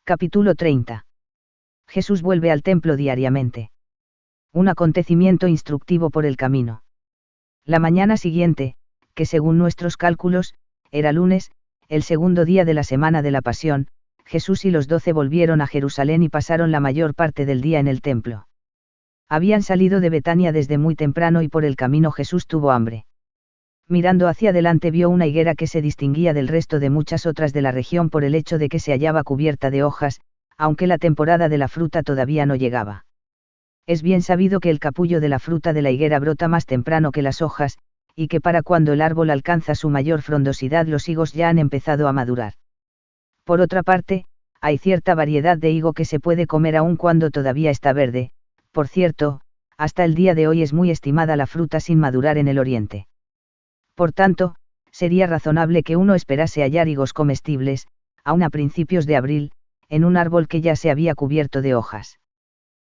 Capítulo 30. Jesús vuelve al templo diariamente. Un acontecimiento instructivo por el camino. La mañana siguiente, que según nuestros cálculos, era lunes, el segundo día de la semana de la Pasión, Jesús y los 12 volvieron a Jerusalén y pasaron la mayor parte del día en el templo. Habían salido de Betania desde muy temprano y por el camino Jesús tuvo hambre. Mirando hacia adelante vio una higuera que se distinguía del resto de muchas otras de la región por el hecho de que se hallaba cubierta de hojas, aunque la temporada de la fruta todavía no llegaba. Es bien sabido que el capullo de la fruta de la higuera brota más temprano que las hojas, y que para cuando el árbol alcanza su mayor frondosidad los higos ya han empezado a madurar. Por otra parte, hay cierta variedad de higo que se puede comer aun cuando todavía está verde. Por cierto, hasta el día de hoy es muy estimada la fruta sin madurar en el oriente. Por tanto, sería razonable que uno esperase hallar higos comestibles, aun a principios de abril, en un árbol que ya se había cubierto de hojas.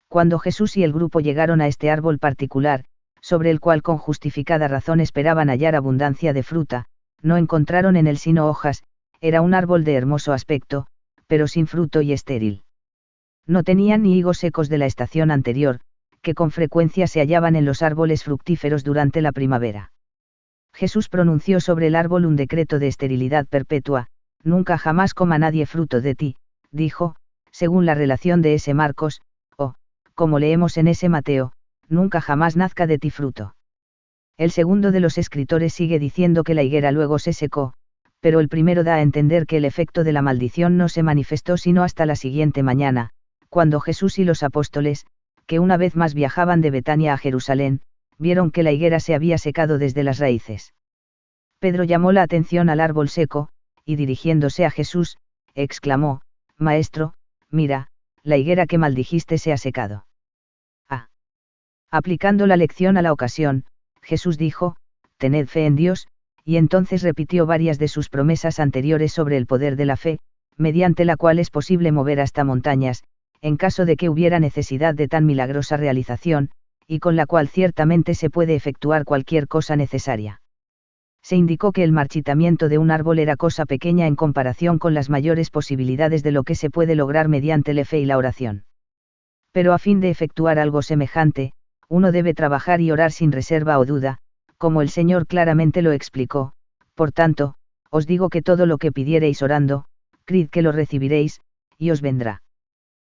Cuando Jesús y el grupo llegaron a este árbol particular, sobre el cual con justificada razón esperaban hallar abundancia de fruta, no encontraron en él sino hojas. Era un árbol de hermoso aspecto, pero sin fruto y estéril. No tenían ni higos secos de la estación anterior, que con frecuencia se hallaban en los árboles fructíferos durante la primavera. Jesús pronunció sobre el árbol un decreto de esterilidad perpetua: nunca jamás coma nadie fruto de ti, dijo, según la relación de ese Marcos, o, como leemos en ese Mateo, nunca jamás nazca de ti fruto. El segundo de los escritores sigue diciendo que la higuera luego se secó, pero el primero da a entender que el efecto de la maldición no se manifestó sino hasta la siguiente mañana, cuando Jesús y los apóstoles, que una vez más viajaban de Betania a Jerusalén, vieron que la higuera se había secado desde las raíces. Pedro llamó la atención al árbol seco, y dirigiéndose a Jesús, exclamó: Maestro, mira, la higuera que maldijiste se ha secado. Aplicando la lección a la ocasión, Jesús dijo: tened fe en Dios, y entonces repitió varias de sus promesas anteriores sobre el poder de la fe, mediante la cual es posible mover hasta montañas, en caso de que hubiera necesidad de tan milagrosa realización, y con la cual ciertamente se puede efectuar cualquier cosa necesaria. Se indicó que el marchitamiento de un árbol era cosa pequeña en comparación con las mayores posibilidades de lo que se puede lograr mediante la fe y la oración. Pero a fin de efectuar algo semejante, uno debe trabajar y orar sin reserva o duda, como el Señor claramente lo explicó: por tanto, os digo que todo lo que pidiereis orando, creed que lo recibiréis, y os vendrá.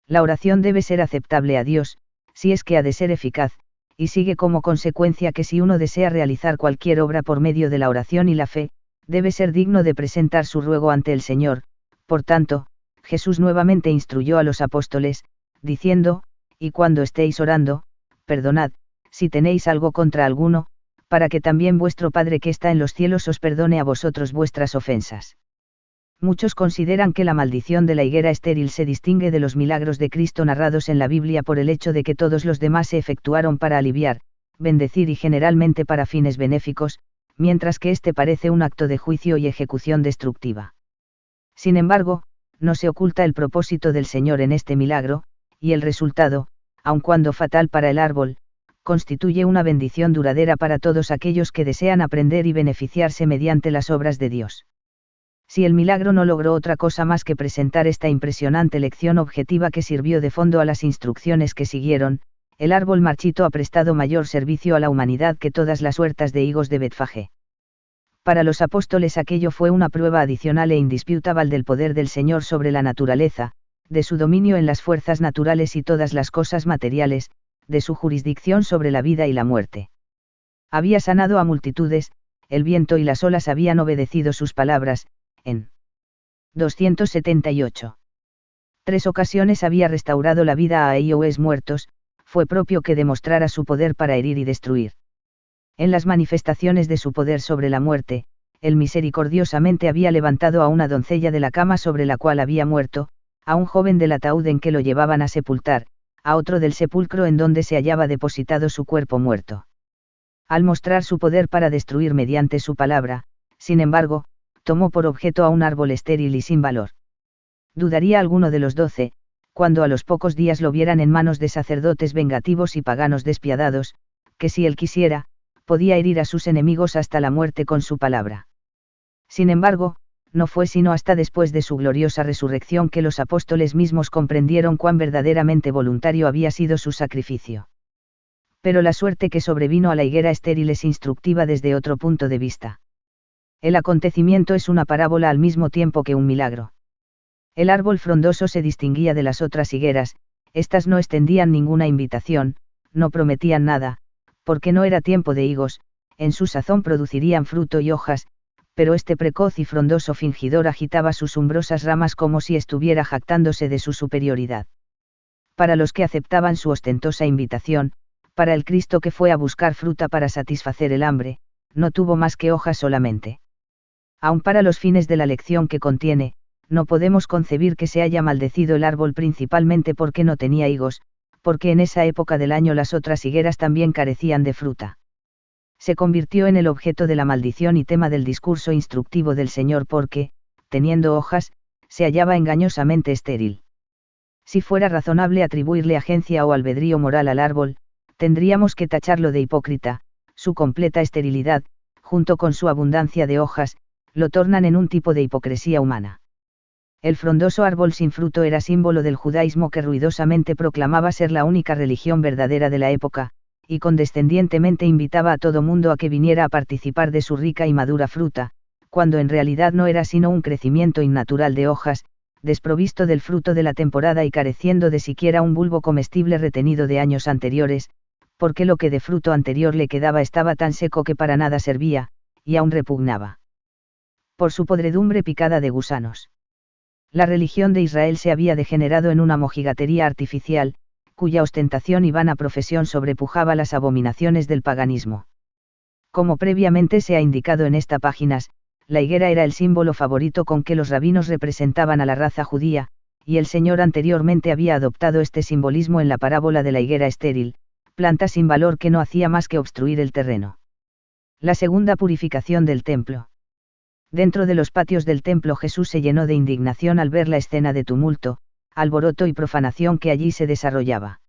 La oración debe ser aceptable a Dios, si es que ha de ser eficaz, y sigue como consecuencia que si uno desea realizar cualquier obra por medio de la oración y la fe, debe ser digno de presentar su ruego ante el Señor. Por tanto, Jesús nuevamente instruyó a los apóstoles, diciendo: y cuando estéis orando, perdonad, si tenéis algo contra alguno, para que también vuestro Padre que está en los cielos os perdone a vosotros vuestras ofensas. Muchos consideran que la maldición de la higuera estéril se distingue de los milagros de Cristo narrados en la Biblia por el hecho de que todos los demás se efectuaron para aliviar, bendecir y generalmente para fines benéficos, mientras que este parece un acto de juicio y ejecución destructiva. Sin embargo, no se oculta el propósito del Señor en este milagro, y el resultado, aun cuando fatal para el árbol, constituye una bendición duradera para todos aquellos que desean aprender y beneficiarse mediante las obras de Dios. Si el milagro no logró otra cosa más que presentar esta impresionante lección objetiva que sirvió de fondo a las instrucciones que siguieron, el árbol marchito ha prestado mayor servicio a la humanidad que todas las huertas de higos de Betfagé. Para los apóstoles aquello fue una prueba adicional e indisputable del poder del Señor sobre la naturaleza, de su dominio en las fuerzas naturales y todas las cosas materiales, de su jurisdicción sobre la vida y la muerte. Había sanado a multitudes, el viento y las olas habían obedecido sus palabras. En 278. 3 ocasiones había restaurado la vida a ellos muertos, fue propio que demostrara su poder para herir y destruir. En las manifestaciones de su poder sobre la muerte, él misericordiosamente había levantado a una doncella de la cama sobre la cual había muerto, a un joven del ataúd en que lo llevaban a sepultar, a otro del sepulcro en donde se hallaba depositado su cuerpo muerto. Al mostrar su poder para destruir mediante su palabra, sin embargo, tomó por objeto a un árbol estéril y sin valor. Dudaría alguno de los 12, cuando a los pocos días lo vieran en manos de sacerdotes vengativos y paganos despiadados, que si él quisiera, podía herir a sus enemigos hasta la muerte con su palabra. Sin embargo, no fue sino hasta después de su gloriosa resurrección que los apóstoles mismos comprendieron cuán verdaderamente voluntario había sido su sacrificio. Pero la suerte que sobrevino a la higuera estéril es instructiva desde otro punto de vista. El acontecimiento es una parábola al mismo tiempo que un milagro. El árbol frondoso se distinguía de las otras higueras, éstas no extendían ninguna invitación, no prometían nada, porque no era tiempo de higos, en su sazón producirían fruto y hojas, pero este precoz y frondoso fingidor agitaba sus umbrosas ramas como si estuviera jactándose de su superioridad. Para los que aceptaban su ostentosa invitación, para el Cristo que fue a buscar fruta para satisfacer el hambre, no tuvo más que hojas solamente. Aun para los fines de la lección que contiene, no podemos concebir que se haya maldecido el árbol principalmente porque no tenía higos, porque en esa época del año las otras higueras también carecían de fruta. Se convirtió en el objeto de la maldición y tema del discurso instructivo del Señor porque, teniendo hojas, se hallaba engañosamente estéril. Si fuera razonable atribuirle agencia o albedrío moral al árbol, tendríamos que tacharlo de hipócrita. Su completa esterilidad, junto con su abundancia de hojas, lo tornan en un tipo de hipocresía humana. El frondoso árbol sin fruto era símbolo del judaísmo que ruidosamente proclamaba ser la única religión verdadera de la época, y condescendientemente invitaba a todo mundo a que viniera a participar de su rica y madura fruta, cuando en realidad no era sino un crecimiento innatural de hojas, desprovisto del fruto de la temporada y careciendo de siquiera un bulbo comestible retenido de años anteriores, porque lo que de fruto anterior le quedaba estaba tan seco que para nada servía, y aún repugnaba por su podredumbre picada de gusanos. La religión de Israel se había degenerado en una mojigatería artificial, cuya ostentación y vana profesión sobrepujaba las abominaciones del paganismo. Como previamente se ha indicado en esta páginas, la higuera era el símbolo favorito con que los rabinos representaban a la raza judía, y el Señor anteriormente había adoptado este simbolismo en la parábola de la higuera estéril, planta sin valor que no hacía más que obstruir el terreno. La segunda purificación del templo. Dentro de los patios del templo Jesús se llenó de indignación al ver la escena de tumulto, alboroto y profanación que allí se desarrollaba.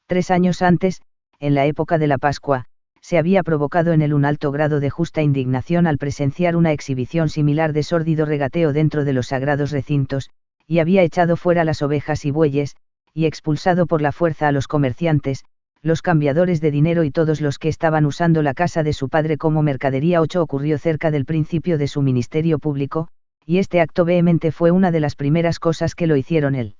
3 años antes, en la época de la Pascua, se había provocado en él un alto grado de justa indignación al presenciar una exhibición similar de sórdido regateo dentro de los sagrados recintos, y había echado fuera las ovejas y bueyes, y expulsado por la fuerza a los comerciantes, los cambiadores de dinero y todos los que estaban usando la casa de su padre como mercadería. 8 ocurrió cerca del principio de su ministerio público, y este acto vehemente fue una de las primeras cosas que lo hicieron él.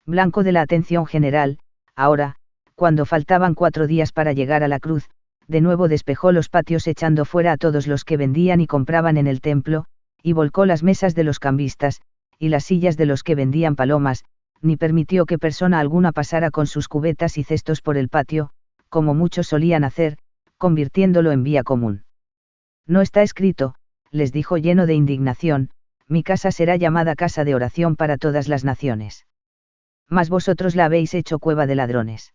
Blanco de la atención general, ahora, cuando faltaban 4 días para llegar a la cruz, de nuevo despejó los patios echando fuera a todos los que vendían y compraban en el templo, y volcó las mesas de los cambistas, y las sillas de los que vendían palomas, ni permitió que persona alguna pasara con sus cubetas y cestos por el patio, como muchos solían hacer, convirtiéndolo en vía común. No está escrito, les dijo lleno de indignación, mi casa será llamada casa de oración para todas las naciones. Mas vosotros la habéis hecho cueva de ladrones.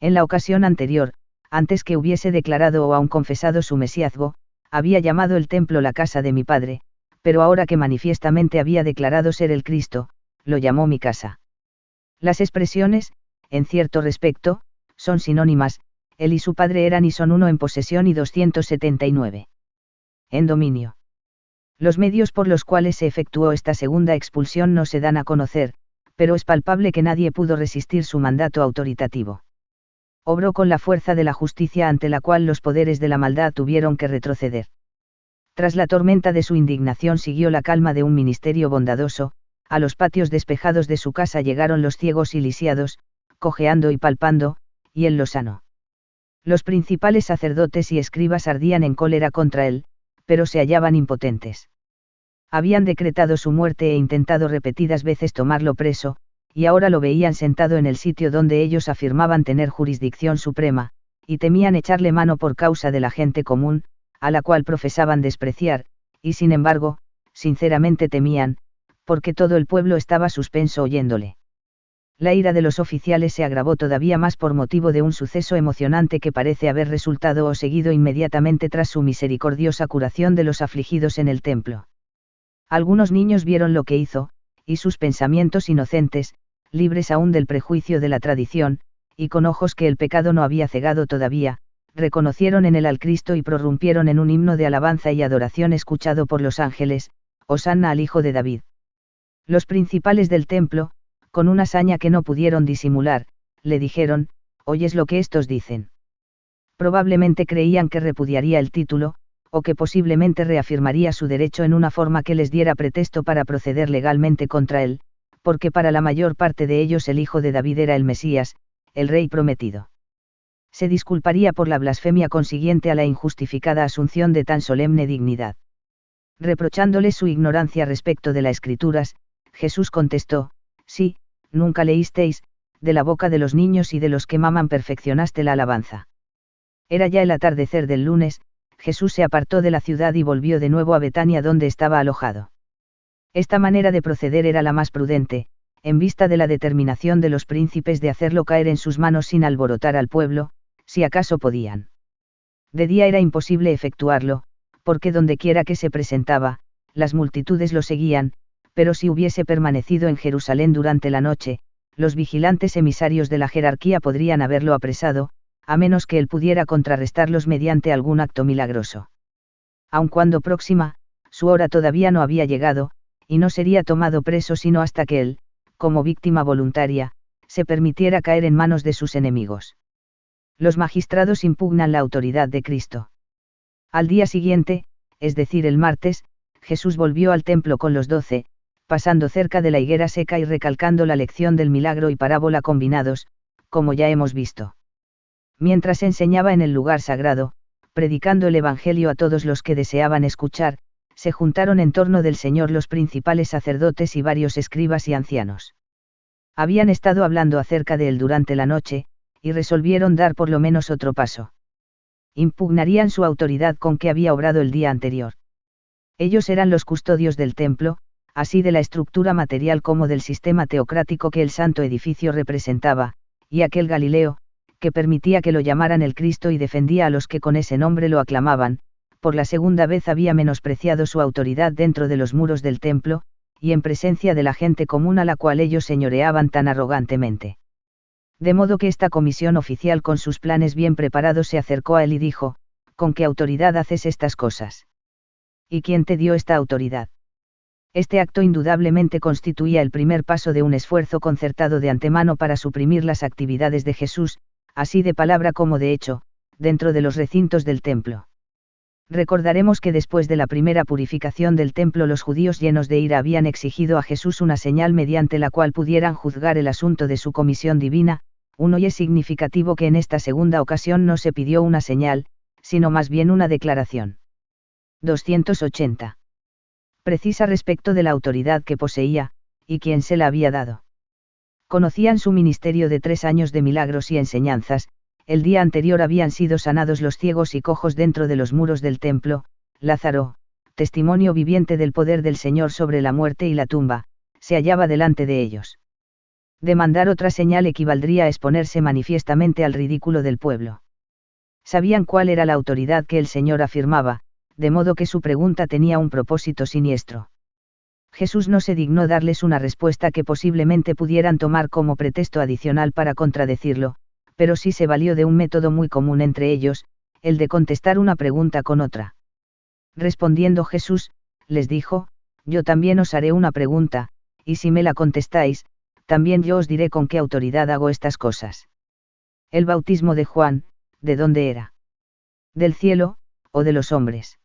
En la ocasión anterior, antes que hubiese declarado o aún confesado su mesiazgo, había llamado el templo la casa de mi padre, pero ahora que manifiestamente había declarado ser el Cristo, lo llamó mi casa. Las expresiones, en cierto respecto, son sinónimas, él y su padre eran y son uno en posesión y 279. En dominio. Los medios por los cuales se efectuó esta segunda expulsión no se dan a conocer, pero es palpable que nadie pudo resistir su mandato autoritativo. Obró con la fuerza de la justicia ante la cual los poderes de la maldad tuvieron que retroceder. Tras la tormenta de su indignación siguió la calma de un ministerio bondadoso. A los patios despejados de su casa llegaron los ciegos y lisiados, cojeando y palpando, y él los sanó. Los principales sacerdotes y escribas ardían en cólera contra él, pero se hallaban impotentes. Habían decretado su muerte e intentado repetidas veces tomarlo preso, y ahora lo veían sentado en el sitio donde ellos afirmaban tener jurisdicción suprema, y temían echarle mano por causa de la gente común, a la cual profesaban despreciar, y sin embargo, sinceramente temían, porque todo el pueblo estaba suspenso oyéndole. La ira de los oficiales se agravó todavía más por motivo de un suceso emocionante que parece haber resultado o seguido inmediatamente tras su misericordiosa curación de los afligidos en el templo. Algunos niños vieron lo que hizo, y sus pensamientos inocentes, libres aún del prejuicio de la tradición, y con ojos que el pecado no había cegado todavía, reconocieron en él al Cristo y prorrumpieron en un himno de alabanza y adoración escuchado por los ángeles. Hosanna al Hijo de David. Los principales del templo, con una saña que no pudieron disimular, le dijeron, ¿oyes lo que estos dicen? Probablemente creían que repudiaría el título, o que posiblemente reafirmaría su derecho en una forma que les diera pretexto para proceder legalmente contra él, porque para la mayor parte de ellos el Hijo de David era el Mesías, el Rey prometido. Se disculparía por la blasfemia consiguiente a la injustificada asunción de tan solemne dignidad. Reprochándole su ignorancia respecto de las Escrituras, Jesús contestó, sí, nunca leísteis, de la boca de los niños y de los que maman perfeccionaste la alabanza. Era ya el atardecer del lunes, Jesús se apartó de la ciudad y volvió de nuevo a Betania donde estaba alojado. Esta manera de proceder era la más prudente, en vista de la determinación de los príncipes de hacerlo caer en sus manos sin alborotar al pueblo, si acaso podían. De día era imposible efectuarlo, porque dondequiera que se presentaba, las multitudes lo seguían, pero si hubiese permanecido en Jerusalén durante la noche, los vigilantes emisarios de la jerarquía podrían haberlo apresado, a menos que él pudiera contrarrestarlos mediante algún acto milagroso. Aun cuando próxima, su hora todavía no había llegado, y no sería tomado preso sino hasta que él, como víctima voluntaria, se permitiera caer en manos de sus enemigos. Los magistrados impugnan la autoridad de Cristo. Al día siguiente, es decir el martes, Jesús volvió al templo con los 12, pasando cerca de la higuera seca y recalcando la lección del milagro y parábola combinados, como ya hemos visto. Mientras enseñaba en el lugar sagrado, predicando el Evangelio a todos los que deseaban escuchar, se juntaron en torno del Señor los principales sacerdotes y varios escribas y ancianos. Habían estado hablando acerca de él durante la noche, y resolvieron dar por lo menos otro paso. Impugnarían su autoridad con que había obrado el día anterior. Ellos eran los custodios del templo, así de la estructura material como del sistema teocrático que el santo edificio representaba, y aquel Galileo, que permitía que lo llamaran el Cristo y defendía a los que con ese nombre lo aclamaban, por la segunda vez había menospreciado su autoridad dentro de los muros del templo, y en presencia de la gente común a la cual ellos señoreaban tan arrogantemente. De modo que esta comisión oficial con sus planes bien preparados se acercó a él y dijo, ¿con qué autoridad haces estas cosas? ¿Y quién te dio esta autoridad? Este acto indudablemente constituía el primer paso de un esfuerzo concertado de antemano para suprimir las actividades de Jesús, así de palabra como de hecho, dentro de los recintos del templo. Recordaremos que después de la primera purificación del templo los judíos llenos de ira habían exigido a Jesús una señal mediante la cual pudieran juzgar el asunto de su comisión divina, y es significativo que en esta segunda ocasión no se pidió una señal, sino más bien una declaración. 280. Precisa respecto de la autoridad que poseía, y quién se la había dado. Conocían su ministerio de 3 años de milagros y enseñanzas. El día anterior habían sido sanados los ciegos y cojos dentro de los muros del templo. Lázaro, testimonio viviente del poder del Señor sobre la muerte y la tumba, se hallaba delante de ellos. Demandar otra señal equivaldría a exponerse manifiestamente al ridículo del pueblo. Sabían cuál era la autoridad que el Señor afirmaba, de modo que su pregunta tenía un propósito siniestro. Jesús no se dignó darles una respuesta que posiblemente pudieran tomar como pretexto adicional para contradecirlo, pero sí se valió de un método muy común entre ellos, el de contestar una pregunta con otra. Respondiendo Jesús, les dijo, yo también os haré una pregunta, y si me la contestáis, también yo os diré con qué autoridad hago estas cosas. El bautismo de Juan, ¿de dónde era? ¿Del cielo, o de los hombres?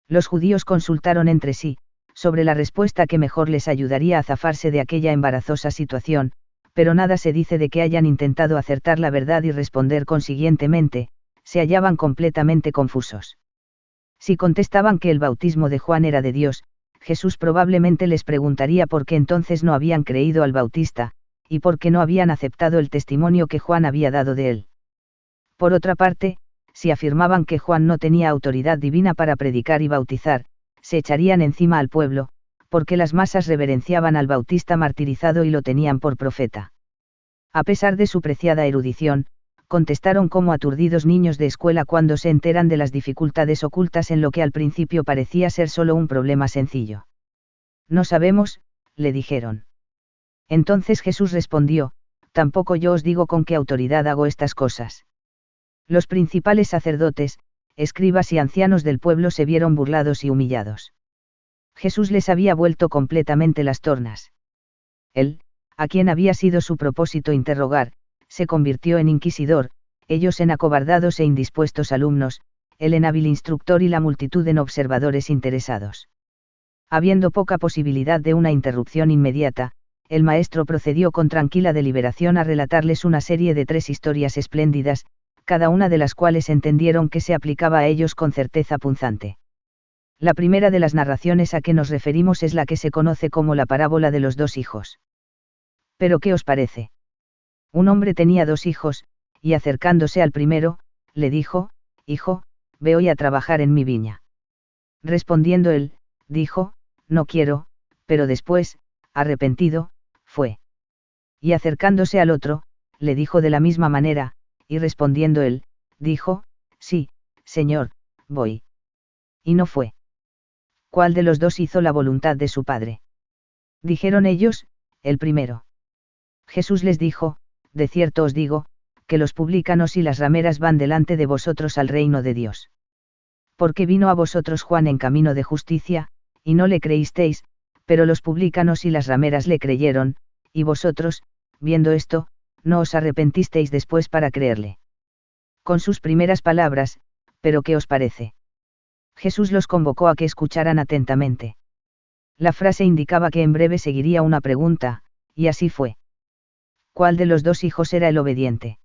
Los judíos consultaron entre sí, sobre la respuesta que mejor les ayudaría a zafarse de aquella embarazosa situación, pero nada se dice de que hayan intentado acertar la verdad y responder consiguientemente, se hallaban completamente confusos. Si contestaban que el bautismo de Juan era de Dios, Jesús probablemente les preguntaría por qué entonces no habían creído al Bautista, y por qué no habían aceptado el testimonio que Juan había dado de él. Por otra parte, si afirmaban que Juan no tenía autoridad divina para predicar y bautizar, se echarían encima al pueblo, porque las masas reverenciaban al Bautista martirizado y lo tenían por profeta. A pesar de su preciada erudición, contestaron como aturdidos niños de escuela cuando se enteran de las dificultades ocultas en lo que al principio parecía ser solo un problema sencillo. No sabemos, le dijeron. Entonces Jesús respondió, tampoco yo os digo con qué autoridad hago estas cosas. Los principales sacerdotes, escribas y ancianos del pueblo se vieron burlados y humillados. Jesús les había vuelto completamente las tornas. Él, a quien había sido su propósito interrogar, se convirtió en inquisidor, ellos en acobardados e indispuestos alumnos, él en hábil instructor y la multitud en observadores interesados. Habiendo poca posibilidad de una interrupción inmediata, el maestro procedió con tranquila deliberación a relatarles una serie de 3 historias espléndidas, cada una de las cuales entendieron que se aplicaba a ellos con certeza punzante. La primera de las narraciones a que nos referimos es la que se conoce como la parábola de los 2 hijos. ¿Pero qué os parece? Un hombre tenía 2 hijos, y acercándose al primero, le dijo: Hijo, ve hoy a trabajar en mi viña. Respondiendo él, dijo: No quiero, pero después, arrepentido, fue. Y acercándose al otro, le dijo de la misma manera, y respondiendo él, dijo: Sí, Señor, voy. Y no fue. ¿Cuál de los 2 hizo la voluntad de su padre? Dijeron ellos: el primero. Jesús les dijo: De cierto os digo, que los publicanos y las rameras van delante de vosotros al reino de Dios. Porque vino a vosotros Juan en camino de justicia, y no le creísteis, pero los publicanos y las rameras le creyeron, y vosotros, viendo esto, no os arrepentisteis después para creerle. Con sus primeras palabras: ¿pero qué os parece? Jesús los convocó a que escucharan atentamente. La frase indicaba que en breve seguiría una pregunta, y así fue. ¿Cuál de los 2 hijos era el obediente?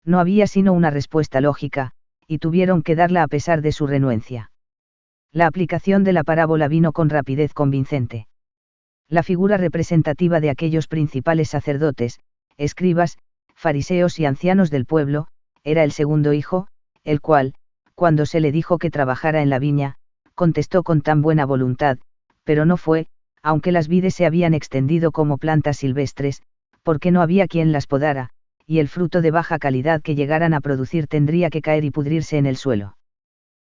No había sino una respuesta lógica, y tuvieron que darla a pesar de su renuencia. La aplicación de la parábola vino con rapidez convincente. La figura representativa de aquellos principales sacerdotes, escribas, fariseos y ancianos del pueblo, era el segundo hijo, el cual, cuando se le dijo que trabajara en la viña, contestó con tan buena voluntad, pero no fue, aunque las vides se habían extendido como plantas silvestres, porque no había quien las podara, y el fruto de baja calidad que llegaran a producir tendría que caer y pudrirse en el suelo.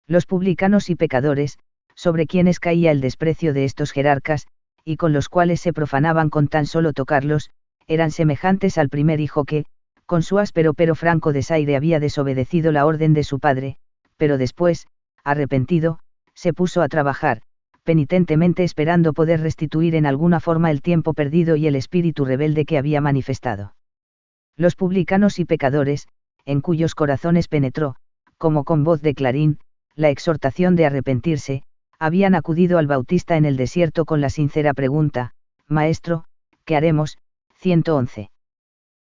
Los publicanos y pecadores, sobre quienes caía el desprecio de estos jerarcas, y con los cuales se profanaban con tan solo tocarlos, eran semejantes al primer hijo que, con su áspero pero franco desaire había desobedecido la orden de su padre, pero después, arrepentido, se puso a trabajar, penitentemente esperando poder restituir en alguna forma el tiempo perdido y el espíritu rebelde que había manifestado. Los publicanos y pecadores, en cuyos corazones penetró, como con voz de clarín, la exhortación de arrepentirse, habían acudido al Bautista en el desierto con la sincera pregunta: Maestro, ¿qué haremos? 111.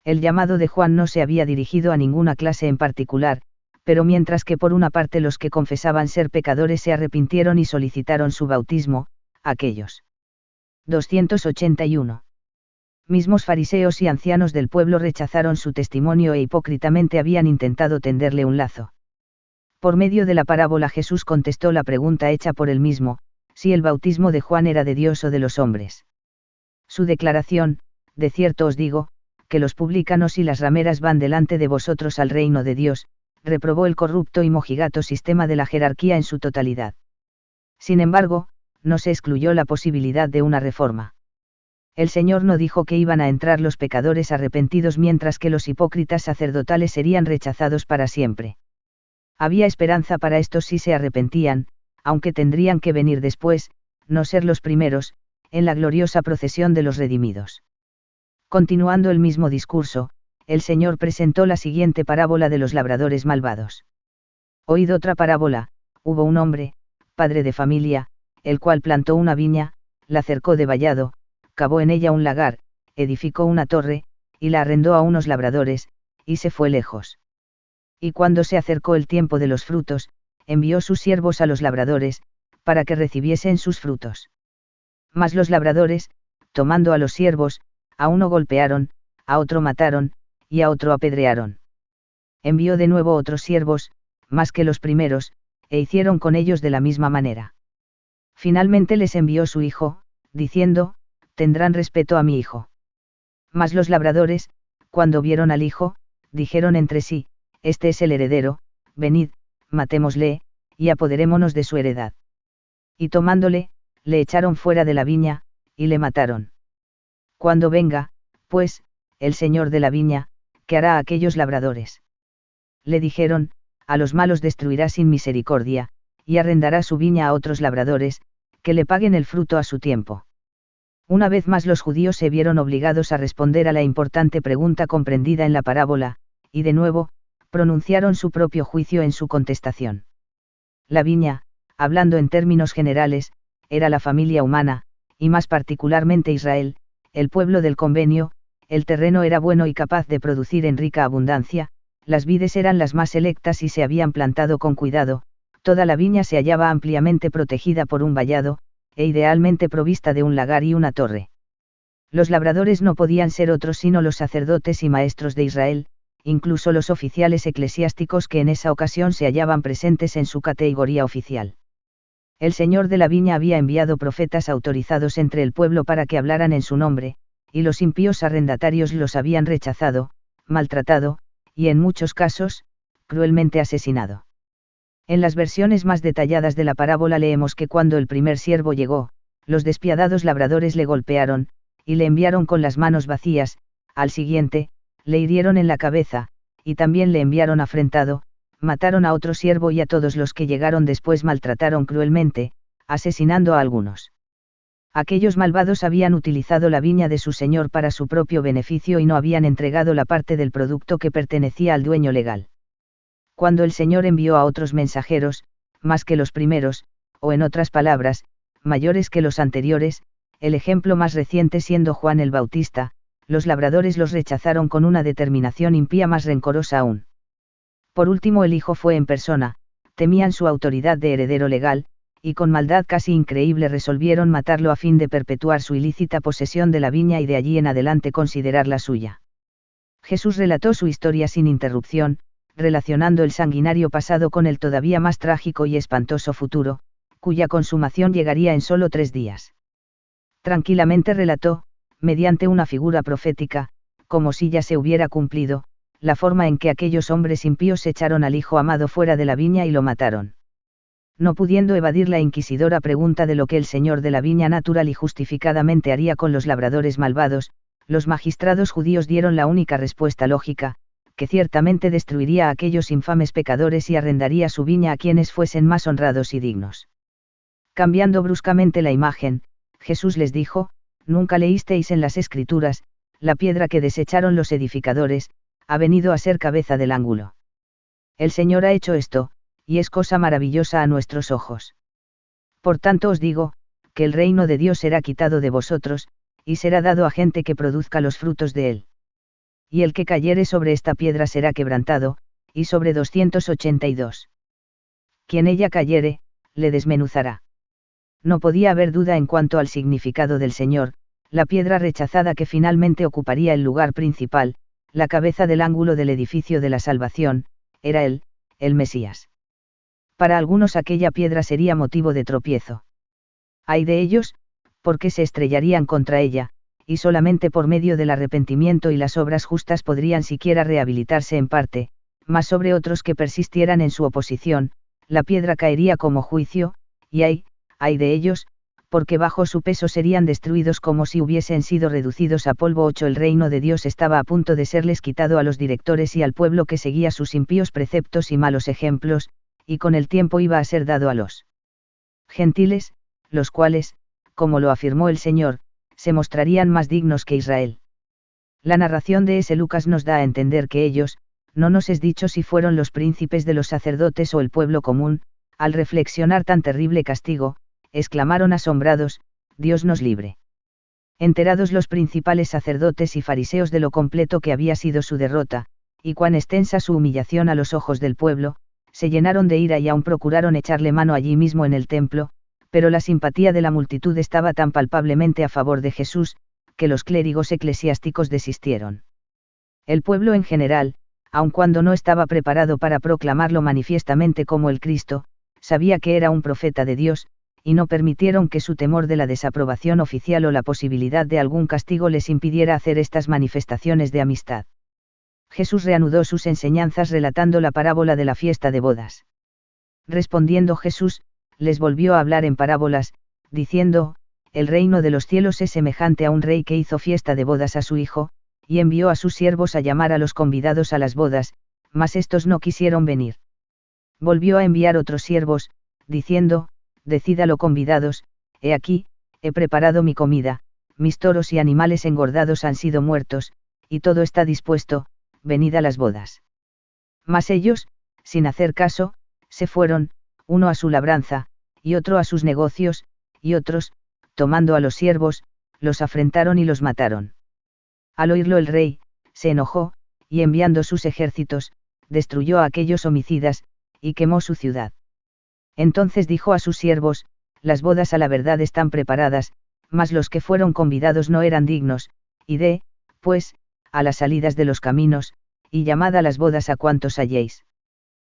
El llamado de Juan no se había dirigido a ninguna clase en particular, pero mientras que por una parte los que confesaban ser pecadores se arrepintieron y solicitaron su bautismo, aquellos 281. Mismos fariseos y ancianos del pueblo rechazaron su testimonio e hipócritamente habían intentado tenderle un lazo. Por medio de la parábola Jesús contestó la pregunta hecha por él mismo, si el bautismo de Juan era de Dios o de los hombres. Su declaración: de cierto os digo, que los publicanos y las rameras van delante de vosotros al reino de Dios, reprobó el corrupto y mojigato sistema de la jerarquía en su totalidad. Sin embargo, no se excluyó la posibilidad de una reforma. El Señor no dijo que iban a entrar los pecadores arrepentidos mientras que los hipócritas sacerdotales serían rechazados para siempre. Había esperanza para estos si se arrepentían, aunque tendrían que venir después, no ser los primeros, en la gloriosa procesión de los redimidos. Continuando el mismo discurso, el Señor presentó la siguiente parábola de los labradores malvados. Oíd otra parábola: hubo un hombre, padre de familia, el cual plantó una viña, la cercó de vallado, cavó en ella un lagar, edificó una torre, y la arrendó a unos labradores, y se fue lejos. Y cuando se acercó el tiempo de los frutos, envió sus siervos a los labradores, para que recibiesen sus frutos. Mas los labradores, tomando a los siervos, a uno golpearon, a otro mataron, y a otro apedrearon. Envió de nuevo otros siervos, más que los primeros, e hicieron con ellos de la misma manera. Finalmente les envió su hijo, diciendo: tendrán respeto a mi hijo. Mas los labradores, cuando vieron al hijo, dijeron entre sí: este es el heredero, venid, matémosle, y apoderémonos de su heredad. Y tomándole, le echaron fuera de la viña, y le mataron. Cuando venga, pues, el señor de la viña, ¿qué hará a aquellos labradores? Le dijeron: a los malos destruirá sin misericordia, y arrendará su viña a otros labradores, que le paguen el fruto a su tiempo. Una vez más los judíos se vieron obligados a responder a la importante pregunta comprendida en la parábola, y de nuevo, pronunciaron su propio juicio en su contestación. La viña, hablando en términos generales, era la familia humana, y más particularmente Israel, el pueblo del convenio. El terreno era bueno y capaz de producir en rica abundancia, las vides eran las más selectas y se habían plantado con cuidado, toda la viña se hallaba ampliamente protegida por un vallado, e idealmente provista de un lagar y una torre. Los labradores no podían ser otros sino los sacerdotes y maestros de Israel, incluso los oficiales eclesiásticos que en esa ocasión se hallaban presentes en su categoría oficial. El señor de la viña había enviado profetas autorizados entre el pueblo para que hablaran en su nombre, y los impíos arrendatarios los habían rechazado, maltratado, y en muchos casos, cruelmente asesinado. En las versiones más detalladas de la parábola leemos que cuando el primer siervo llegó, los despiadados labradores le golpearon, y le enviaron con las manos vacías. Al siguiente, le hirieron en la cabeza, y también le enviaron afrentado, mataron a otro siervo y a todos los que llegaron después maltrataron cruelmente, asesinando a algunos. Aquellos malvados habían utilizado la viña de su señor para su propio beneficio y no habían entregado la parte del producto que pertenecía al dueño legal. Cuando el Señor envió a otros mensajeros, más que los primeros, o en otras palabras, mayores que los anteriores, el ejemplo más reciente siendo Juan el Bautista, los labradores los rechazaron con una determinación impía más rencorosa aún. Por último el Hijo fue en persona, temían su autoridad de heredero legal, y con maldad casi increíble resolvieron matarlo a fin de perpetuar su ilícita posesión de la viña y de allí en adelante considerarla suya. Jesús relató su historia sin interrupción, relacionando el sanguinario pasado con el todavía más trágico y espantoso futuro, cuya consumación llegaría en solo 3 días. Tranquilamente relató, mediante una figura profética, como si ya se hubiera cumplido, la forma en que aquellos hombres impíos echaron al Hijo amado fuera de la viña y lo mataron. No pudiendo evadir la inquisidora pregunta de lo que el señor de la viña natural y justificadamente haría con los labradores malvados, los magistrados judíos dieron la única respuesta lógica, que ciertamente destruiría a aquellos infames pecadores y arrendaría su viña a quienes fuesen más honrados y dignos. Cambiando bruscamente la imagen, Jesús les dijo: «¿Nunca leísteis en las Escrituras, la piedra que desecharon los edificadores, ha venido a ser cabeza del ángulo? El Señor ha hecho esto, y es cosa maravillosa a nuestros ojos. Por tanto os digo, que el reino de Dios será quitado de vosotros, y será dado a gente que produzca los frutos de él. Y el que cayere sobre esta piedra será quebrantado», y sobre 282. Quien ella cayere, le desmenuzará. No podía haber duda en cuanto al significado del Señor, la piedra rechazada que finalmente ocuparía el lugar principal, la cabeza del ángulo del edificio de la salvación, era él, el Mesías. Para algunos aquella piedra sería motivo de tropiezo. Ay de ellos, porque se estrellarían contra ella, y solamente por medio del arrepentimiento y las obras justas podrían siquiera rehabilitarse en parte, mas sobre otros que persistieran en su oposición, la piedra caería como juicio, y ay de ellos, porque bajo su peso serían destruidos como si hubiesen sido reducidos a polvo. 8. El reino de Dios estaba a punto de serles quitado a los directores y al pueblo que seguía sus impíos preceptos y malos ejemplos, y con el tiempo iba a ser dado a los gentiles, los cuales, como lo afirmó el Señor, se mostrarían más dignos que Israel. La narración de ese Lucas nos da a entender que ellos, no nos es dicho si fueron los príncipes de los sacerdotes o el pueblo común, al reflexionar tan terrible castigo, exclamaron asombrados: «Dios nos libre». Enterados los principales sacerdotes y fariseos de lo completo que había sido su derrota, y cuán extensa su humillación a los ojos del pueblo, se llenaron de ira y aún procuraron echarle mano allí mismo en el templo, pero la simpatía de la multitud estaba tan palpablemente a favor de Jesús, que los clérigos eclesiásticos desistieron. El pueblo en general, aun cuando no estaba preparado para proclamarlo manifiestamente como el Cristo, sabía que era un profeta de Dios, y no permitieron que su temor de la desaprobación oficial o la posibilidad de algún castigo les impidiera hacer estas manifestaciones de amistad. Jesús reanudó sus enseñanzas relatando la parábola de la fiesta de bodas. Respondiendo Jesús, les volvió a hablar en parábolas, diciendo: «El reino de los cielos es semejante a un rey que hizo fiesta de bodas a su hijo, y envió a sus siervos a llamar a los convidados a las bodas, mas éstos no quisieron venir. Volvió a enviar otros siervos, diciendo: «Decid a los convidados, he aquí, he preparado mi comida, mis toros y animales engordados han sido muertos, y todo está dispuesto, venid a las bodas. Mas ellos, sin hacer caso, se fueron, uno a su labranza, y otro a sus negocios, y otros, tomando a los siervos, los afrentaron y los mataron. Al oírlo el rey, se enojó, y enviando sus ejércitos, destruyó a aquellos homicidas, y quemó su ciudad. Entonces dijo a sus siervos, las bodas a la verdad están preparadas, mas los que fueron convidados no eran dignos, id, pues, a las salidas de los caminos, y llamad a las bodas a cuantos halléis.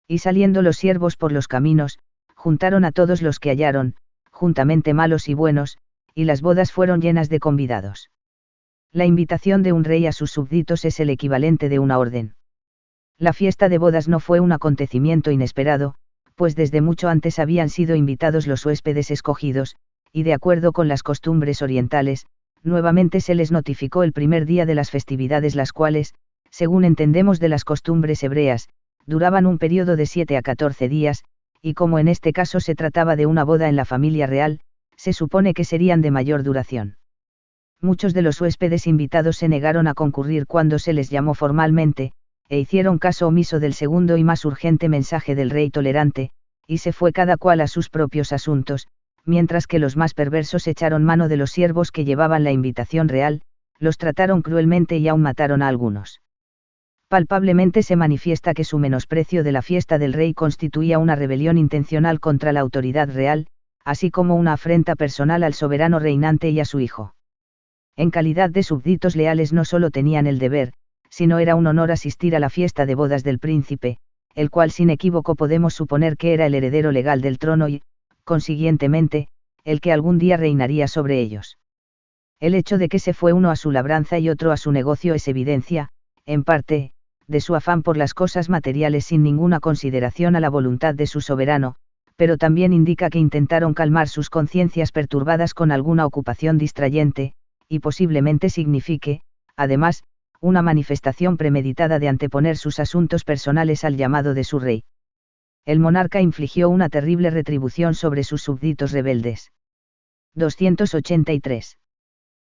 Y saliendo los siervos por los caminos, juntaron a todos los que hallaron, juntamente malos y buenos, y las bodas fueron llenas de convidados. La invitación de un rey a sus súbditos es el equivalente de una orden. La fiesta de bodas no fue un acontecimiento inesperado, pues desde mucho antes habían sido invitados los huéspedes escogidos, y de acuerdo con las costumbres orientales, nuevamente se les notificó el primer día de las festividades, las cuales, según entendemos de las costumbres hebreas, duraban un periodo de 7 a 14 días, y como en este caso se trataba de una boda en la familia real, se supone que serían de mayor duración. Muchos de los huéspedes invitados se negaron a concurrir cuando se les llamó formalmente, e hicieron caso omiso del segundo y más urgente mensaje del rey tolerante, y se fue cada cual a sus propios asuntos, mientras que los más perversos echaron mano de los siervos que llevaban la invitación real, los trataron cruelmente y aún mataron a algunos. Palpablemente se manifiesta que su menosprecio de la fiesta del rey constituía una rebelión intencional contra la autoridad real, así como una afrenta personal al soberano reinante y a su hijo. En calidad de súbditos leales no solo tenían el deber, sino era un honor asistir a la fiesta de bodas del príncipe, el cual sin equívoco podemos suponer que era el heredero legal del trono y, consiguientemente, el que algún día reinaría sobre ellos. El hecho de que se fue uno a su labranza y otro a su negocio es evidencia, en parte, de su afán por las cosas materiales sin ninguna consideración a la voluntad de su soberano, pero también indica que intentaron calmar sus conciencias perturbadas con alguna ocupación distrayente, y posiblemente signifique, además, una manifestación premeditada de anteponer sus asuntos personales al llamado de su rey. El monarca infligió una terrible retribución sobre sus súbditos rebeldes. 283.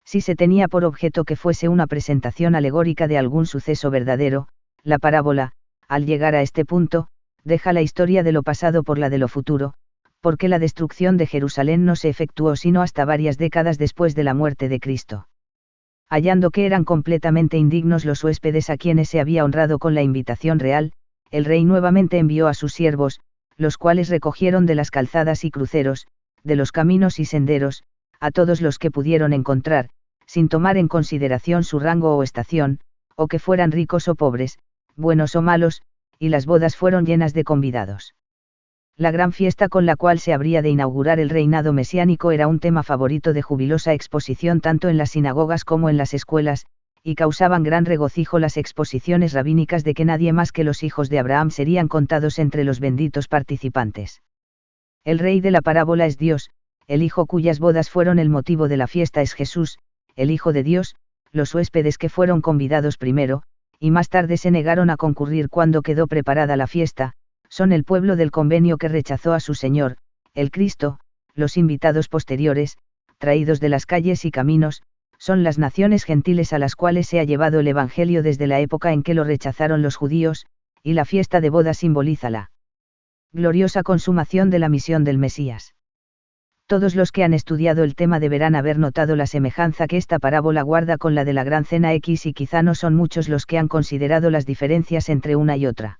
Si se tenía por objeto que fuese una presentación alegórica de algún suceso verdadero, la parábola, al llegar a este punto, deja la historia de lo pasado por la de lo futuro, porque la destrucción de Jerusalén no se efectuó sino hasta varias décadas después de la muerte de Cristo. Hallando que eran completamente indignos los huéspedes a quienes se había honrado con la invitación real, el rey nuevamente envió a sus siervos, los cuales recogieron de las calzadas y cruceros, de los caminos y senderos, a todos los que pudieron encontrar, sin tomar en consideración su rango o estación, o que fueran ricos o pobres, buenos o malos, y las bodas fueron llenas de convidados. La gran fiesta con la cual se habría de inaugurar el reinado mesiánico era un tema favorito de jubilosa exposición tanto en las sinagogas como en las escuelas, y causaban gran regocijo las exposiciones rabínicas de que nadie más que los hijos de Abraham serían contados entre los benditos participantes. El rey de la parábola es Dios, el hijo cuyas bodas fueron el motivo de la fiesta es Jesús, el Hijo de Dios, los huéspedes que fueron convidados primero, y más tarde se negaron a concurrir cuando quedó preparada la fiesta, son el pueblo del convenio que rechazó a su Señor, el Cristo, los invitados posteriores, traídos de las calles y caminos, son las naciones gentiles a las cuales se ha llevado el Evangelio desde la época en que lo rechazaron los judíos, y la fiesta de bodas simboliza la gloriosa consumación de la misión del Mesías. Todos los que han estudiado el tema deberán haber notado la semejanza que esta parábola guarda con la de la Gran Cena X y quizá no son muchos los que han considerado las diferencias entre una y otra.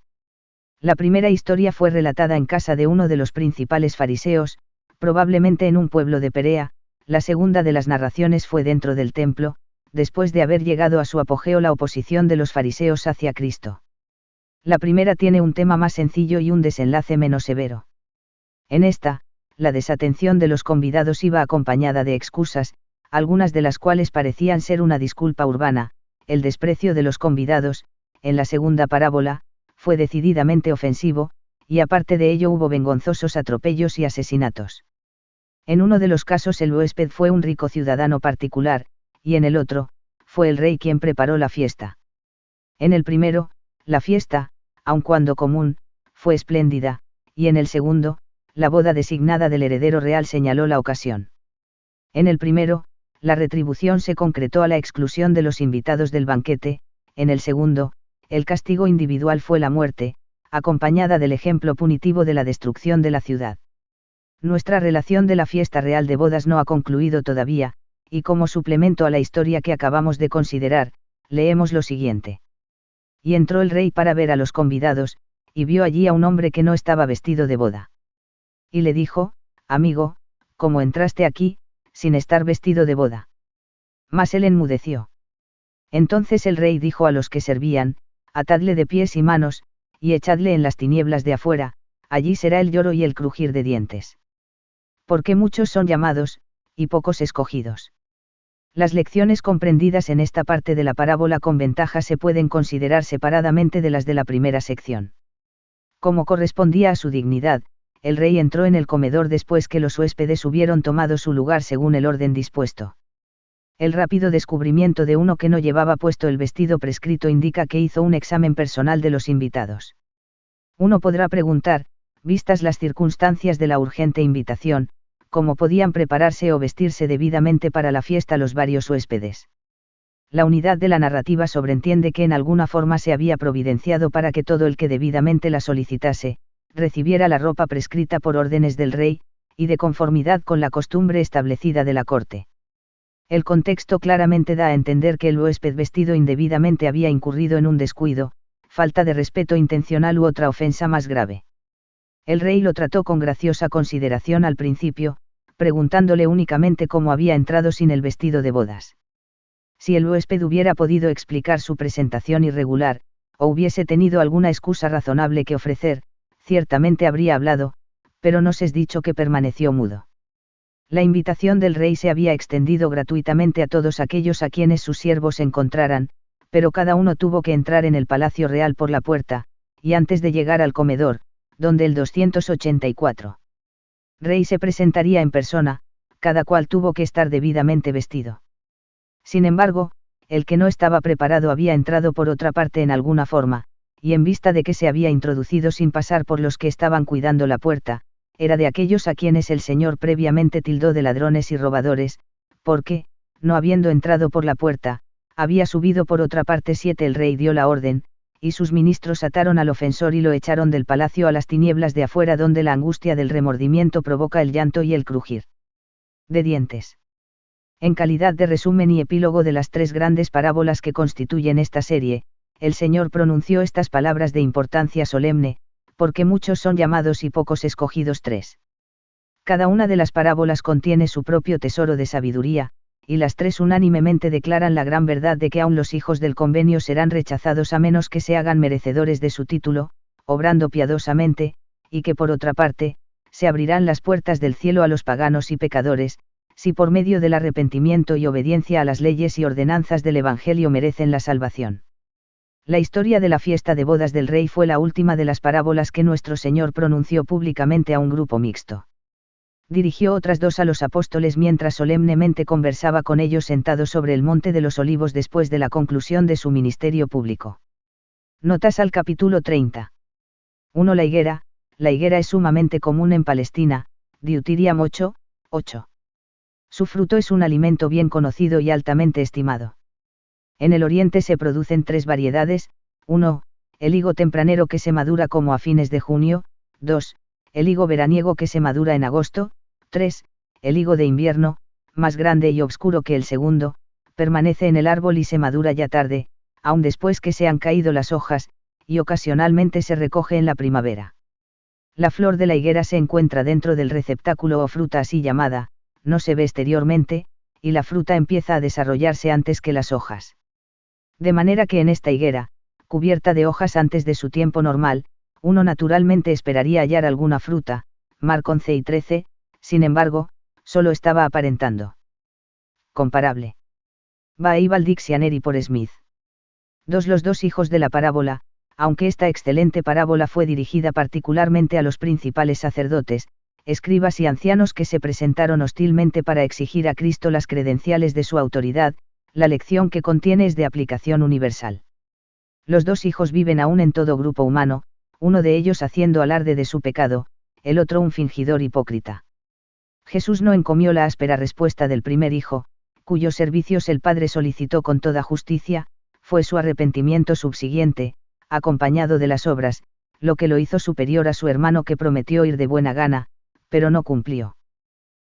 La primera historia fue relatada en casa de uno de los principales fariseos, probablemente en un pueblo de Perea, la segunda de las narraciones fue dentro del templo, después de haber llegado a su apogeo la oposición de los fariseos hacia Cristo. La primera tiene un tema más sencillo y un desenlace menos severo. En esta, la desatención de los convidados iba acompañada de excusas, algunas de las cuales parecían ser una disculpa urbana, el desprecio de los convidados, en la segunda parábola, fue decididamente ofensivo, y aparte de ello hubo vergonzosos atropellos y asesinatos. En uno de los casos el huésped fue un rico ciudadano particular, y en el otro, fue el rey quien preparó la fiesta. En el primero, la fiesta, aun cuando común, fue espléndida, y en el segundo, la boda designada del heredero real señaló la ocasión. En el primero, la retribución se concretó a la exclusión de los invitados del banquete; en el segundo, el castigo individual fue la muerte, acompañada del ejemplo punitivo de la destrucción de la ciudad. Nuestra relación de la fiesta real de bodas no ha concluido todavía, y como suplemento a la historia que acabamos de considerar, leemos lo siguiente. Y entró el rey para ver a los convidados, y vio allí a un hombre que no estaba vestido de boda. Y le dijo: amigo, ¿cómo entraste aquí, sin estar vestido de boda? Mas él enmudeció. Entonces el rey dijo a los que servían: atadle de pies y manos, y echadle en las tinieblas de afuera, allí será el lloro y el crujir de dientes. Porque muchos son llamados, y pocos escogidos. Las lecciones comprendidas en esta parte de la parábola con ventaja se pueden considerar separadamente de las de la primera sección. Como correspondía a su dignidad, el rey entró en el comedor después que los huéspedes hubieron tomado su lugar según el orden dispuesto. El rápido descubrimiento de uno que no llevaba puesto el vestido prescrito indica que hizo un examen personal de los invitados. Uno podrá preguntar, vistas las circunstancias de la urgente invitación, cómo podían prepararse o vestirse debidamente para la fiesta los varios huéspedes. La unidad de la narrativa sobreentiende que en alguna forma se había providenciado para que todo el que debidamente la solicitase, recibiera la ropa prescrita por órdenes del rey, y de conformidad con la costumbre establecida de la corte. El contexto claramente da a entender que el huésped vestido indebidamente había incurrido en un descuido, falta de respeto intencional u otra ofensa más grave. El rey lo trató con graciosa consideración al principio, preguntándole únicamente cómo había entrado sin el vestido de bodas. Si el huésped hubiera podido explicar su presentación irregular, o hubiese tenido alguna excusa razonable que ofrecer, ciertamente habría hablado, pero nos es dicho que permaneció mudo. La invitación del rey se había extendido gratuitamente a todos aquellos a quienes sus siervos encontraran, pero cada uno tuvo que entrar en el palacio real por la puerta, y antes de llegar al comedor, donde el 284 rey se presentaría en persona, cada cual tuvo que estar debidamente vestido. Sin embargo, el que no estaba preparado había entrado por otra parte en alguna forma, y en vista de que se había introducido sin pasar por los que estaban cuidando la puerta, era de aquellos a quienes el Señor previamente tildó de ladrones y robadores, porque, no habiendo entrado por la puerta, había subido por otra parte. El rey dio la orden, y sus ministros ataron al ofensor y lo echaron del palacio a las tinieblas de afuera, donde la angustia del remordimiento provoca el llanto y el crujir de dientes. En calidad de resumen y epílogo de las tres grandes parábolas que constituyen esta serie, el Señor pronunció estas palabras de importancia solemne: porque muchos son llamados y pocos escogidos. 3. Cada una de las parábolas contiene su propio tesoro de sabiduría, y las tres unánimemente declaran la gran verdad de que aun los hijos del convenio serán rechazados a menos que se hagan merecedores de su título, obrando piadosamente, y que por otra parte, se abrirán las puertas del cielo a los paganos y pecadores, si por medio del arrepentimiento y obediencia a las leyes y ordenanzas del Evangelio merecen la salvación. La historia de la fiesta de bodas del rey fue la última de las parábolas que nuestro Señor pronunció públicamente a un grupo mixto. Dirigió otras dos a los apóstoles mientras solemnemente conversaba con ellos sentado sobre el monte de los Olivos después de la conclusión de su ministerio público. Notas al capítulo 30. 1. La higuera es sumamente común en Palestina, Deuteriam 8, 8. Su fruto es un alimento bien conocido y altamente estimado. En el oriente se producen tres variedades: 1. El higo tempranero que se madura como a fines de junio; 2. El higo veraniego que se madura en agosto; 3. El higo de invierno, más grande y oscuro que el segundo, permanece en el árbol y se madura ya tarde, aun después que se han caído las hojas, y ocasionalmente se recoge en la primavera. La flor de la higuera se encuentra dentro del receptáculo o fruta así llamada, no se ve exteriormente, y la fruta empieza a desarrollarse antes que las hojas. De manera que en esta higuera, cubierta de hojas antes de su tiempo normal, uno naturalmente esperaría hallar alguna fruta. Marc 11 y 13, sin embargo, solo estaba aparentando. Comparable. Bible Dictionary por Smith. 2. Los dos hijos de la parábola. Aunque esta excelente parábola fue dirigida particularmente a los principales sacerdotes, escribas y ancianos que se presentaron hostilmente para exigir a Cristo las credenciales de su autoridad, la lección que contiene es de aplicación universal. Los dos hijos viven aún en todo grupo humano, uno de ellos haciendo alarde de su pecado, el otro un fingidor hipócrita. Jesús no encomió la áspera respuesta del primer hijo, cuyos servicios el padre solicitó con toda justicia, fue su arrepentimiento subsiguiente, acompañado de las obras, lo que lo hizo superior a su hermano que prometió ir de buena gana, pero no cumplió.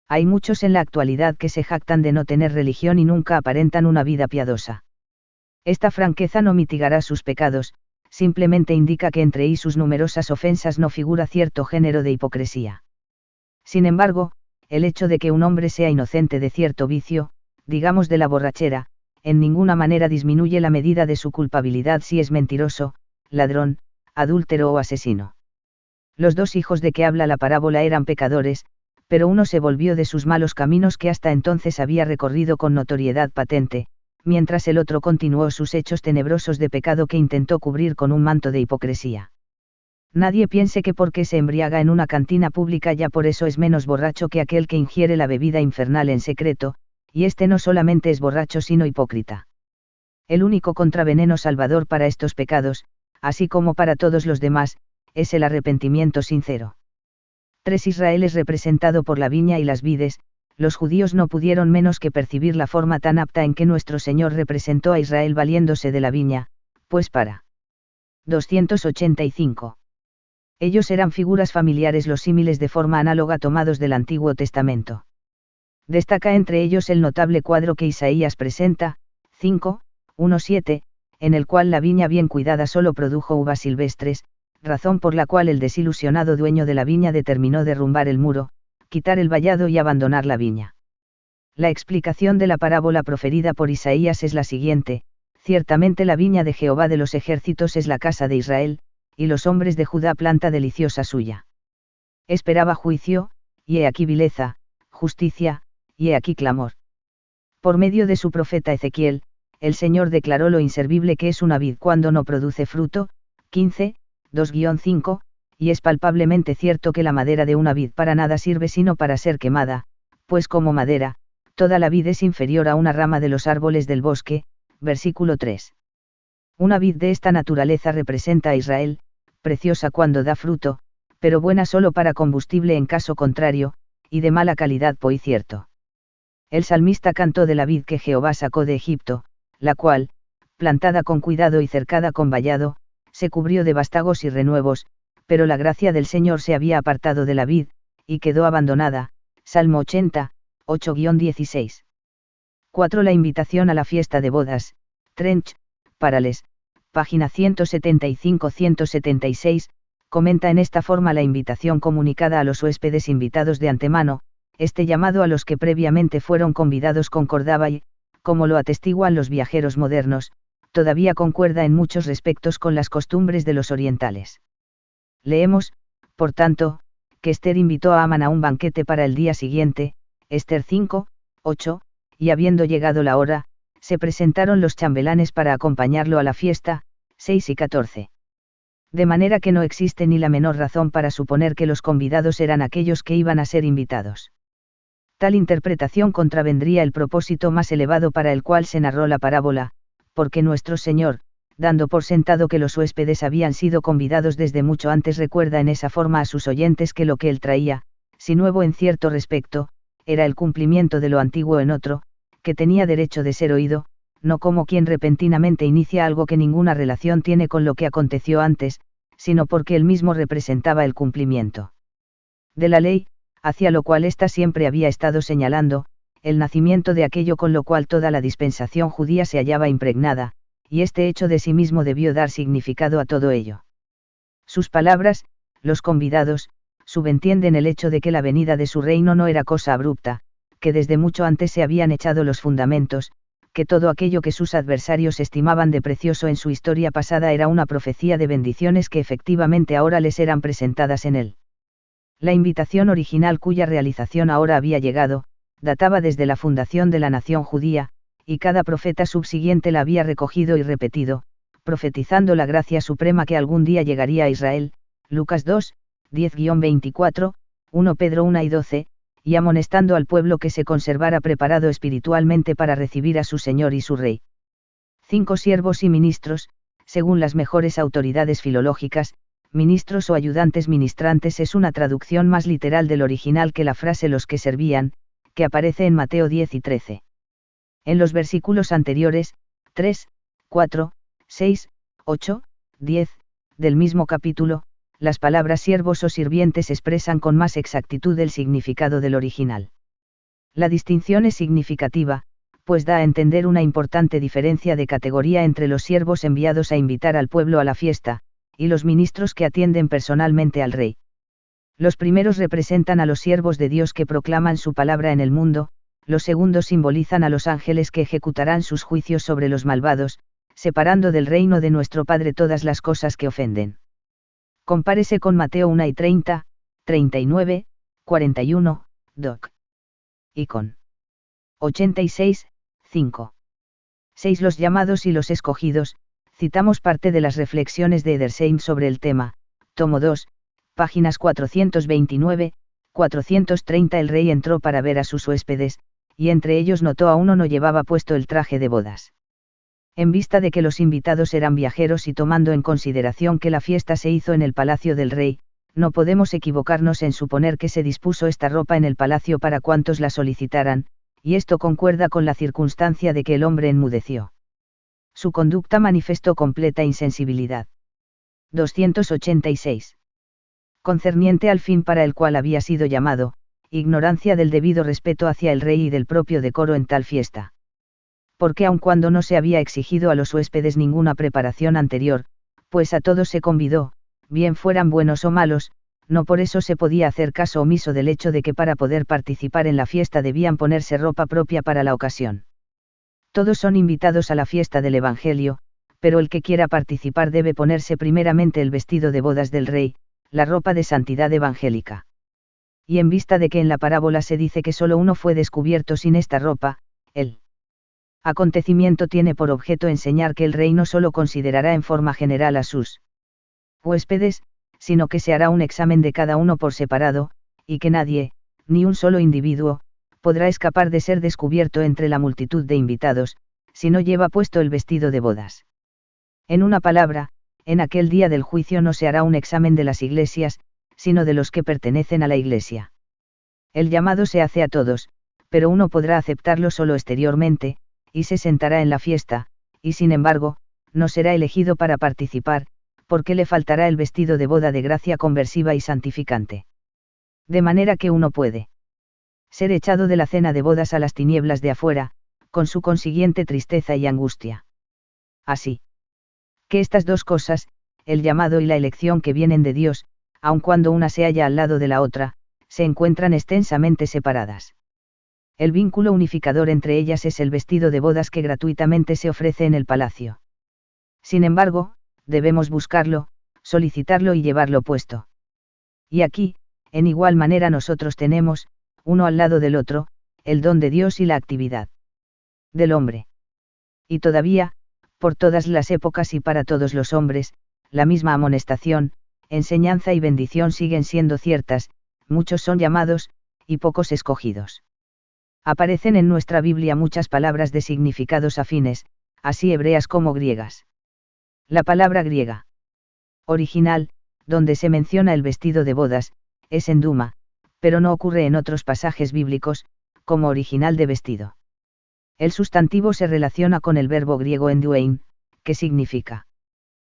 Hay muchos en la actualidad que se jactan de no tener religión y nunca aparentan una vida piadosa. Esta franqueza no mitigará sus pecados, simplemente indica que entre y sus numerosas ofensas no figura cierto género de hipocresía. Sin embargo, el hecho de que un hombre sea inocente de cierto vicio, digamos de la borrachera, en ninguna manera disminuye la medida de su culpabilidad si es mentiroso, ladrón, adúltero o asesino. Los dos hijos de que habla la parábola eran pecadores, pero uno se volvió de sus malos caminos que hasta entonces había recorrido con notoriedad patente, mientras el otro continuó sus hechos tenebrosos de pecado que intentó cubrir con un manto de hipocresía. Nadie piense que porque se embriaga en una cantina pública ya por eso es menos borracho que aquel que ingiere la bebida infernal en secreto, y este no solamente es borracho sino hipócrita. El único contraveneno salvador para estos pecados, así como para todos los demás, es el arrepentimiento sincero. 3 Israel es representado por la viña y las vides. Los judíos no pudieron menos que percibir la forma tan apta en que nuestro Señor representó a Israel valiéndose de la viña, pues para 285. Ellos eran figuras familiares, los símiles de forma análoga tomados del Antiguo Testamento. Destaca entre ellos el notable cuadro que Isaías presenta, 5:1-7, en el cual la viña bien cuidada solo produjo uvas silvestres, razón por la cual el desilusionado dueño de la viña determinó derrumbar el muro, quitar el vallado y abandonar la viña. La explicación de la parábola proferida por Isaías es la siguiente: ciertamente la viña de Jehová de los ejércitos es la casa de Israel, y los hombres de Judá planta deliciosa suya. Esperaba juicio, y he aquí vileza, justicia, y he aquí clamor. Por medio de su profeta Ezequiel, el Señor declaró lo inservible que es una vid cuando no produce fruto, 15:2-5, y es palpablemente cierto que la madera de una vid para nada sirve sino para ser quemada, pues como madera, toda la vid es inferior a una rama de los árboles del bosque, versículo 3. Una vid de esta naturaleza representa a Israel, preciosa cuando da fruto, pero buena solo para combustible en caso contrario, y de mala calidad por cierto. El salmista cantó de la vid que Jehová sacó de Egipto, la cual, plantada con cuidado y cercada con vallado, se cubrió de vástagos y renuevos, pero la gracia del Señor se había apartado de la vid, y quedó abandonada. Salmo 80, 8-16. 4. La invitación a la fiesta de bodas, Trench, Parales, página 175-176, comenta en esta forma la invitación comunicada a los huéspedes invitados de antemano. Este llamado a los que previamente fueron convidados concordaba y, como lo atestiguan los viajeros modernos, todavía concuerda en muchos respectos con las costumbres de los orientales. Leemos, por tanto, que Esther invitó a Amán a un banquete para el día siguiente, Esther 5:8, y habiendo llegado la hora, se presentaron los chambelanes para acompañarlo a la fiesta, 6-14. De manera que no existe ni la menor razón para suponer que los convidados eran aquellos que iban a ser invitados. Tal interpretación contravendría el propósito más elevado para el cual se narró la parábola, porque nuestro Señor, dando por sentado que los huéspedes habían sido convidados desde mucho antes, recuerda en esa forma a sus oyentes que lo que él traía, si nuevo en cierto respecto, era el cumplimiento de lo antiguo en otro, que tenía derecho de ser oído, no como quien repentinamente inicia algo que ninguna relación tiene con lo que aconteció antes, sino porque él mismo representaba el cumplimiento de la ley, hacia lo cual ésta siempre había estado señalando, el nacimiento de aquello con lo cual toda la dispensación judía se hallaba impregnada, y este hecho de sí mismo debió dar significado a todo ello. Sus palabras, los convidados, subentienden el hecho de que la venida de su reino no era cosa abrupta, que desde mucho antes se habían echado los fundamentos, que todo aquello que sus adversarios estimaban de precioso en su historia pasada era una profecía de bendiciones que efectivamente ahora les eran presentadas en él. La invitación original cuya realización ahora había llegado, databa desde la fundación de la nación judía, y cada profeta subsiguiente la había recogido y repetido, profetizando la gracia suprema que algún día llegaría a Israel, Lucas 2, 10-24, 1 Pedro 1 y 12, y amonestando al pueblo que se conservara preparado espiritualmente para recibir a su Señor y su Rey. 5 siervos y ministros, según las mejores autoridades filológicas, ministros o ayudantes ministrantes es una traducción más literal del original que la frase los que servían, que aparece en Mateo 10 y 13. En los versículos anteriores, 3, 4, 6, 8, 10, del mismo capítulo, las palabras siervos o sirvientes expresan con más exactitud el significado del original. La distinción es significativa, pues da a entender una importante diferencia de categoría entre los siervos enviados a invitar al pueblo a la fiesta, y los ministros que atienden personalmente al rey. Los primeros representan a los siervos de Dios que proclaman su palabra en el mundo, los segundos simbolizan a los ángeles que ejecutarán sus juicios sobre los malvados, separando del reino de nuestro Padre todas las cosas que ofenden. Compárese con Mateo 1 y 30, 39, 41, doc. Y con 86, 5. 6. Los llamados y los escogidos. Citamos parte de las reflexiones de Edersheim sobre el tema, tomo 2, páginas 429, 430. El rey entró para ver a sus huéspedes, y entre ellos notó a uno no llevaba puesto el traje de bodas. En vista de que los invitados eran viajeros y tomando en consideración que la fiesta se hizo en el palacio del rey, no podemos equivocarnos en suponer que se dispuso esta ropa en el palacio para cuantos la solicitaran, y esto concuerda con la circunstancia de que el hombre enmudeció. Su conducta manifestó completa insensibilidad. 286. Concerniente al fin para el cual había sido llamado, ignorancia del debido respeto hacia el rey y del propio decoro en tal fiesta. Porque aun cuando no se había exigido a los huéspedes ninguna preparación anterior, pues a todos se convidó, bien fueran buenos o malos, no por eso se podía hacer caso omiso del hecho de que para poder participar en la fiesta debían ponerse ropa propia para la ocasión. Todos son invitados a la fiesta del Evangelio, pero el que quiera participar debe ponerse primeramente el vestido de bodas del rey, la ropa de santidad evangélica. Y en vista de que en la parábola se dice que solo uno fue descubierto sin esta ropa, el acontecimiento tiene por objeto enseñar que el rey no solo considerará en forma general a sus huéspedes, sino que se hará un examen de cada uno por separado, y que nadie, ni un solo individuo, podrá escapar de ser descubierto entre la multitud de invitados, si no lleva puesto el vestido de bodas. En una palabra, en aquel día del juicio no se hará un examen de las iglesias, sino de los que pertenecen a la iglesia. El llamado se hace a todos, pero uno podrá aceptarlo solo exteriormente, y se sentará en la fiesta, y sin embargo, no será elegido para participar, porque le faltará el vestido de boda de gracia conversiva y santificante. De manera que uno puede ser echado de la cena de bodas a las tinieblas de afuera, con su consiguiente tristeza y angustia. Así que estas dos cosas, el llamado y la elección que vienen de Dios, aun cuando una se halla al lado de la otra, se encuentran extensamente separadas. El vínculo unificador entre ellas es el vestido de bodas que gratuitamente se ofrece en el palacio. Sin embargo, debemos buscarlo, solicitarlo y llevarlo puesto. Y aquí, en igual manera nosotros tenemos, uno al lado del otro, el don de Dios y la actividad del hombre. Y todavía, por todas las épocas y para todos los hombres, la misma amonestación, enseñanza y bendición siguen siendo ciertas, muchos son llamados, y pocos escogidos. Aparecen en nuestra Biblia muchas palabras de significados afines, así hebreas como griegas. La palabra griega original, donde se menciona el vestido de bodas, es enduma, pero no ocurre en otros pasajes bíblicos, como original de vestido. El sustantivo se relaciona con el verbo griego enduein, que significa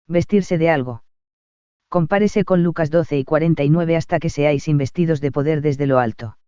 vestirse de algo. Compárese con Lucas 12 y 49 hasta que seáis investidos de poder desde lo alto.